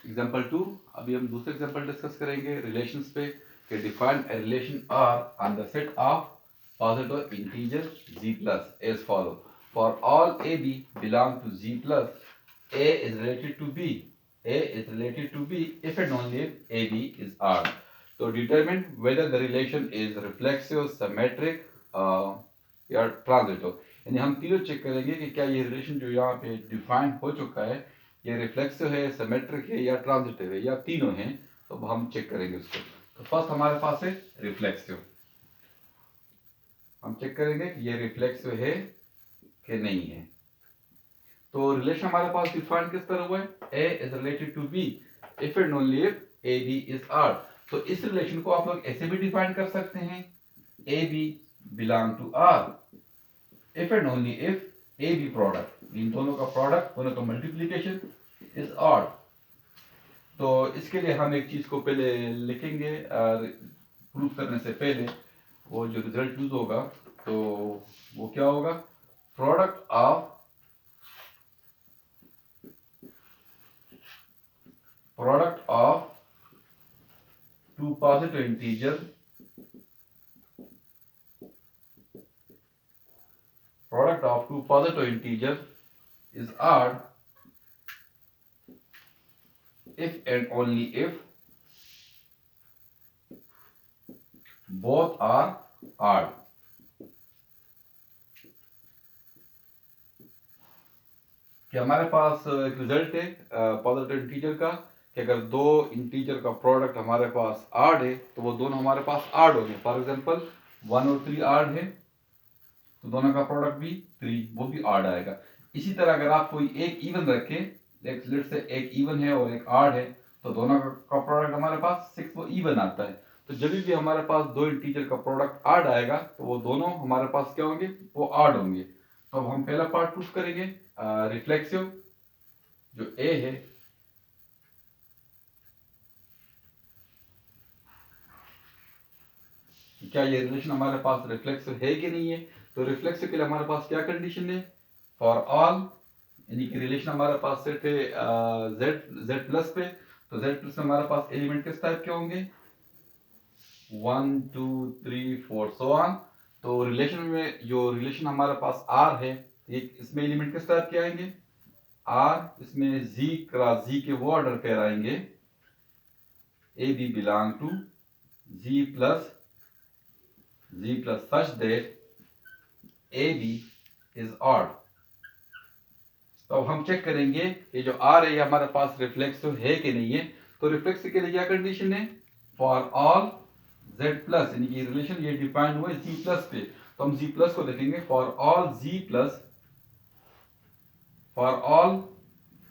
Example 2, अभी हम दूसरे एग्जाम्पल डिस्कस करेंगे रिलेशंस पे कि define a relation R on the set of positive integer z plus as follow for all a B belong to z plus a is related to b a is related to b if and only if ab is r. तो determine whether the relation is reflexive, symmetric या transitive, यानी हम तीनों check करेंगे कि क्या ये relation जो यहाँ पे डिफाइन हो चुका है ये रिफ्लेक्सिव है, सिमेट्रिक है या ट्रांजिटिव है या तीनों हैं, तो हम चेक करेंगे उसको। तो फर्स्ट हमारे पास है रिफ्लेक्सिव। हम चेक करेंगे कि ये रिफ्लेक्सिव है कि नहीं है। तो रिलेशन हमारे पास डिफाइन किस तरह हुआ है, A is related to B if and only if A B is R. तो इस रिलेशन को आप लोग ऐसे भी डिफाइन कर सकते हैं, A B belong to R if and only if A B product, इन दोनों का प्रोडक्ट, दोनों का मल्टीप्लीकेशन इज ऑड। तो इसके लिए हम एक चीज को पहले लिखेंगे, प्रूफ करने से पहले वो जो रिजल्ट यूज होगा तो वो क्या होगा, product of two positive integer, product of two positive integers is odd if and only if both are odd. कि हमारे पास एक रिजल्ट है पॉजिटिव इंटीजर का कि अगर दो इंटीजर का प्रोडक्ट हमारे पास आड है तो वो दोनों हमारे पास आड होंगे। फॉर एग्जांपल 1 और 3 आड है तो दोनों का प्रोडक्ट भी 3, वो भी आड आएगा। इसी तरह अगर आप कोई एक इवन रखें, लेट्स से एक इवन है और एक आड है, तो दोनों का प्रोडक्ट हमारे पास 6, वो इवन आता है। तो जब भी हमारे पास दो इंटीजर का प्रोडक्ट आड आएगा तो वो दोनों हमारे पास क्या होंगे, वो आड होंगे। तो अब हम पहला पार्ट प्रूफ करेंगे, रिफ्लेक्सिव जो ए है, क्या ये रिलेशन हमारे पास रिफ्लेक्सिव है कि नहीं है। तो रिफ्लेक्सिव के लिए हमारे पास क्या कंडीशन है, फॉर ऑल, यानी कि रिलेशन हमारे पास सेट है जेड प्लस पे। तो जेड प्लस में हमारे पास एलिमेंट किस टाइप के होंगे, 1 2 3 4 सो ऑन। तो रिलेशन में जो रिलेशन हमारे पास आर है, ये इसमें एलिमेंट किस टाइप के आएंगे, आर, इसमें जी क्रॉस जी के वो ऑर्डर पेयर आएंगे, a B belong to z plus such that AB is odd। तो अब हम चेक करेंगे ये जो R है ये हमारे पास रिफ्लेक्सिव है कि नहीं है। तो रिफ्लेक्सिव के लिए क्या कंडीशन है, फॉर ऑल Z प्लस, यानी कि रिलेशन ये डिफाइन हुआ है Z प्लस पे। तो हम Z प्लस को देखेंगे, for all Z plus, for all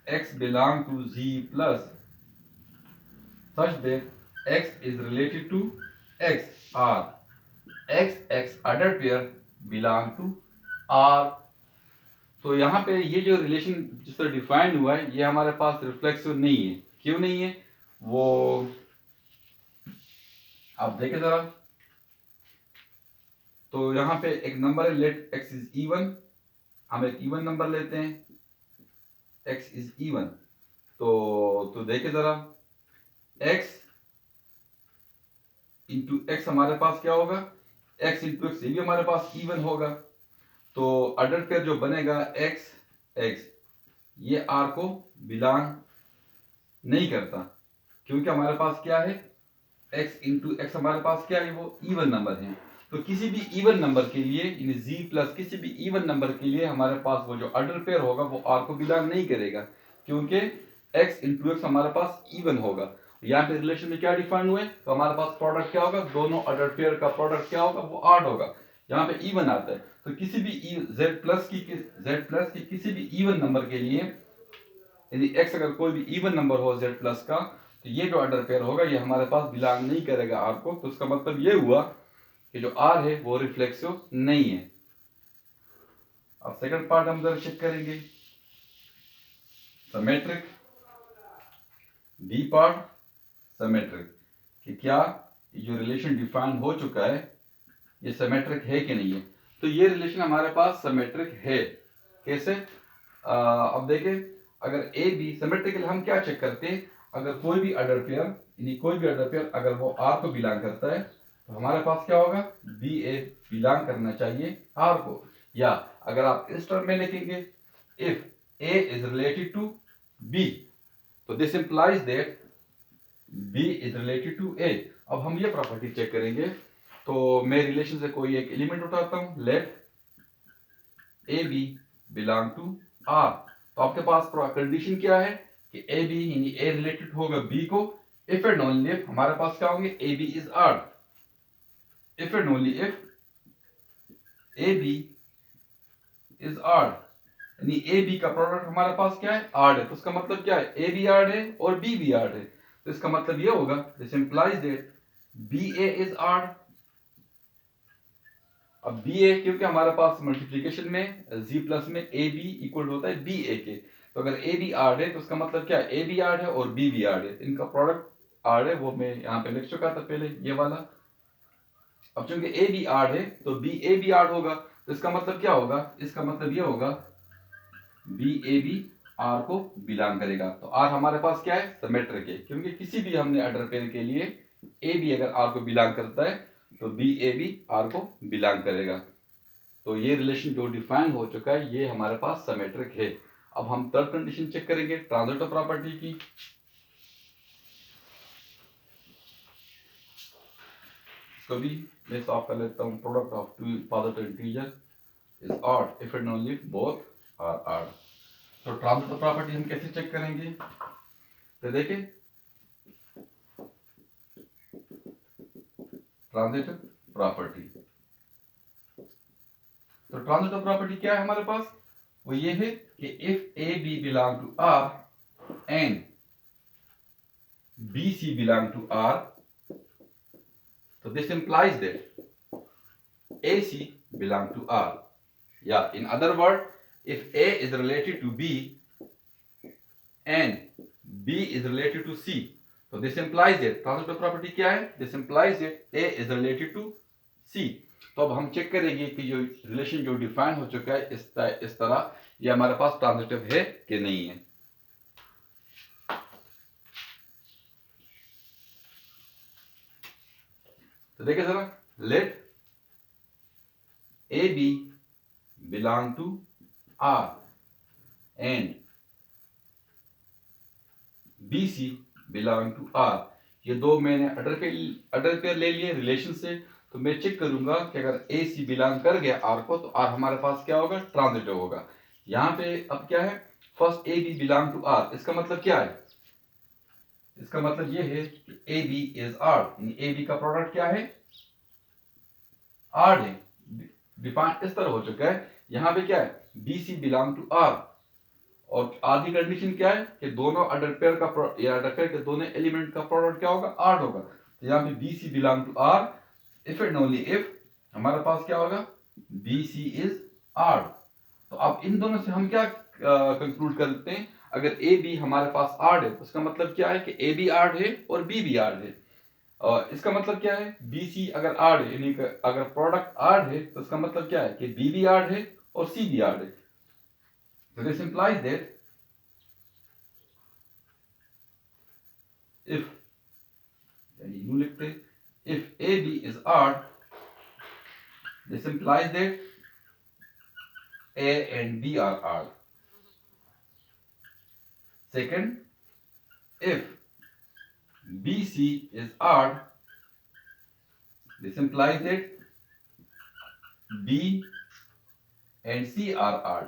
X belong to Z plus such that X is related to X R, X order pair belong to R। तो यहाँ पे ये जो रिलेशन जिस तरह डिफाइन हुआ है ये हमारे पास रिफ्लेक्सिव नहीं है। क्यों नहीं है वो आप देखें जरा। तो यहाँ पे एक नंबर है, लेट x इज इवन, हम एक इवन नंबर लेते हैं, x इज इवन। तो देखें जरा, x इंटू एक्स हमारे पास क्या होगा, x इंटू एक्स, ये भी हमारे पास इवन होगा। तो ऑर्डर पेयर जो बनेगा x x, ये r को बिलोंग नहीं करता, क्योंकि हमारे पास क्या है, x इंटू एक्स हमारे पास क्या है, वो इवन नंबर है। तो किसी भी इवन नंबर के लिए, यानी z प्लस किसी भी इवन नंबर के लिए हमारे पास वो जो ऑर्डर पेयर होगा वो r को बिलोंग नहीं करेगा, क्योंकि x इंटू एक्स हमारे पास इवन होगा। यहाँ पे रिलेशन में क्या डिफाइन हुए, तो हमारे पास प्रोडक्ट क्या होगा, दोनों ऑर्डर पेयर का प्रोडक्ट क्या होगा, वो ऑड होगा। यहाँ पे इवन आता है, तो किसी भी z प्लस की किसी भी इवन नंबर के लिए, यदि x अगर कोई भी इवन नंबर हो z प्लस का, तो ये जो ऑर्डर पेयर होगा ये हमारे पास बिलोंग नहीं करेगा r को। तो उसका मतलब ये हुआ कि जो r है वो रिफ्लेक्सिव नहीं है। अब सेकंड पार्ट हम जरा चेक करेंगे, सिमेट्रिक, डी पार्ट सिमेट्रिक, कि क्या ये जो रिलेशन डिफाइन हो चुका है ये सिमेट्रिक है कि नहीं है। तो ये रिलेशन हमारे पास सिमेट्रिक है। कैसे, अब देखें, अगर ए बी सिमेट्रिकली हम क्या चेक करते हैं, अगर कोई भी ऑर्डर पेयर यानी कोई भी ऑर्डर पेयर अगर वो आर को बिलोंग करता है तो हमारे पास क्या होगा, बी ए बिलोंग करना चाहिए आर को। या अगर आप इस टर्म में लिखेंगे if A is related to B तो this implies that B is related to A. अब हम ये प्रॉपर्टी चेक करेंगे, तो मैं रिलेशन से कोई एक एलिमेंट उठाता हूं, let a B belong to R. तो आपके पास कंडीशन क्या है कि ए बी यानी ए रिलेटेड होगा बी को इफ एंड ओनली इफ हमारे पास क्या होंगे, a B is R. If and only if A B is R यानी ए बी का प्रोडक्ट हमारे पास क्या है, आर है। तो इसका मतलब क्या है, ए बी आर है और बी भी आर है। तो इसका मतलब ये होगा this implies that b a is R. अब बी ए क्योंकि हमारे पास मल्टीप्लिकेशन में जी प्लस में ए बी इक्वल होता है बी ए के, तो अगर ए बी आर है तो उसका मतलब क्या है, ए बी आर है और बी भी आर है, इनका प्रोडक्ट आर है। वो मैं यहाँ पे लिख चुका था पहले ये वाला। अब चूंकि ए बी आर है तो बी ए बी आर होगा, तो इसका मतलब क्या होगा, इसका मतलब ये होगा बी ए बी आर को बिलोंग करेगा। तो आर हमारे पास क्या है, सिमेट्रिक है, क्योंकि किसी भी हमने ऑर्डर पेयर के लिए ए बी अगर आर को बिलोंग करता है तो बी ए बी आर को बिलोंग करेगा। तो ये रिलेशन जो डिफाइन हो चुका है ये हमारे पास सिमेट्रिक है। अब हम थर्ड कंडीशन चेक करेंगे ट्रांजिटिव प्रॉपर्टी की। इसको भी मैं सॉल्व कर लेता हूं, product of two positive integer is odd if and only if आर ऑड। तो ट्रांजिटिव प्रॉपर्टी हम कैसे चेक करेंगे, तो देखिए ट्रांजिटिव प्रॉपर्टी। तो ट्रांजिटिव प्रॉपर्टी क्या है हमारे पास, वो ये है कि if A B belong to R and b c belong to R तो this implies that A C belong to R. या in other word if A is related to B and B is related to C, so this implies that transitive property क्या है, this implies that A is related to C। तो अब हम check करेंगे कि जो relation जो define हो चुका है इस तरह ये हमारे पास ट्रांजिटिव है कि नहीं है। तो देखिए जरा, let a B belong to R and BC belong to R। ये दो मैंने ऑर्डर पेयर ले लिए रिलेशन से, तो मैं चेक करूंगा कि अगर AC बिलोंग कर गया R को तो R हमारे पास क्या होगा, ट्रांजिटिव होगा। यहाँ पे अब क्या है, first AB belong to R, इसका मतलब क्या है, इसका मतलब ये है कि AB इज R यानी AB का प्रोडक्ट क्या है, R है। डिफाइन इस तरह हो चुका है। यहाँ पे क्या है, BC बिलोंग टू R और आधी कंडीशन क्या है कि दोनों ऑर्डर पेयर का या ऑर्डर पेयर के दोनों एलिमेंट का प्रोडक्ट क्या होगा, R होगा। तो यहाँ पे BC belong to R if and only if हमारे पास क्या होगा, BC इज R। तो अब इन दोनों से हम क्या कंक्लूड करते हैं, अगर AB हमारे पास R है तो उसका मतलब क्या है कि AB R है और B भी R है। इसका मतलब क्या है, BC अगर R है यानी अगर प्रोडक्ट R है तो इसका मतलब क्या है कि B भी R है और C भी R है। So this implies that if यानी यूं लिखते हैं, if AB is R, this implies that A and B are R। Second, if BC is R, this implies that B and C are R।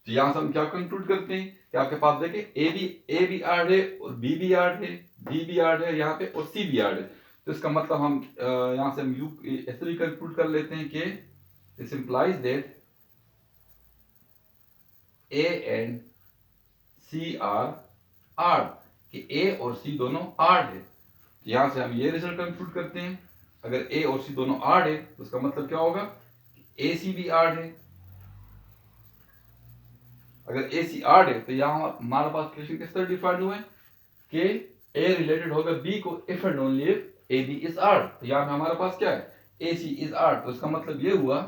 तो यहां से हम क्या कंक्लूड करते हैं कि आपके पास देखिए ए बी आर है और बी भी आर है, डी भी आर है यहाँ पे और सी भी आर है। तो इसका मतलब हम यहां से हम यू ऐसे भी कंक्लूड कर लेते हैं कि this implies that a and c are R, कि ए और सी दोनों आर है। तो यहां से हम ये रिजल्ट कंक्लूड करते हैं, अगर ए और सी दोनों आर है तो उसका मतलब क्या होगा, ए सी भी आर है। अगर ए सी आर है तो यहाँ हमारे पास रिलेशन किस तरह डिफाइंड हुआ है कि ए रिलेटेड होगा बी को if and only if A B is R. तो यहाँ हमारे पास क्या है, ए सी इज आर। तो इसका मतलब ये हुआ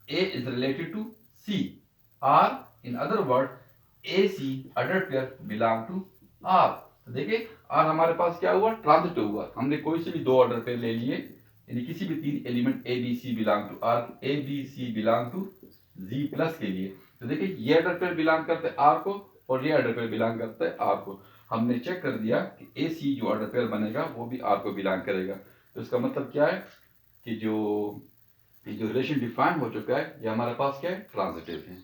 A is related to C, or in other word AC ordered pair belong to R। तो देखिए R हमारे पास क्या हुआ, ट्रांजिटिव हुआ। हमने कोई से भी दो अडर पेयर ले लिए, यानी किसी भी तीन element ABC belong to R, ABC belong to Z plus के लिए। तो देखिए ये अडर पेयर बिलोंग करते हैं R को और ये अडर पेयर बिलोंग करता है R को। हमने चेक कर दिया कि AC जो अडर पेयर बनेगा वो भी R को बिलोंग करेगा। तो इसका मतलब क्या है कि जो रिलेशन डिफाइन हो चुका है ये हमारे पास क्या है, ट्रांजिटिव है।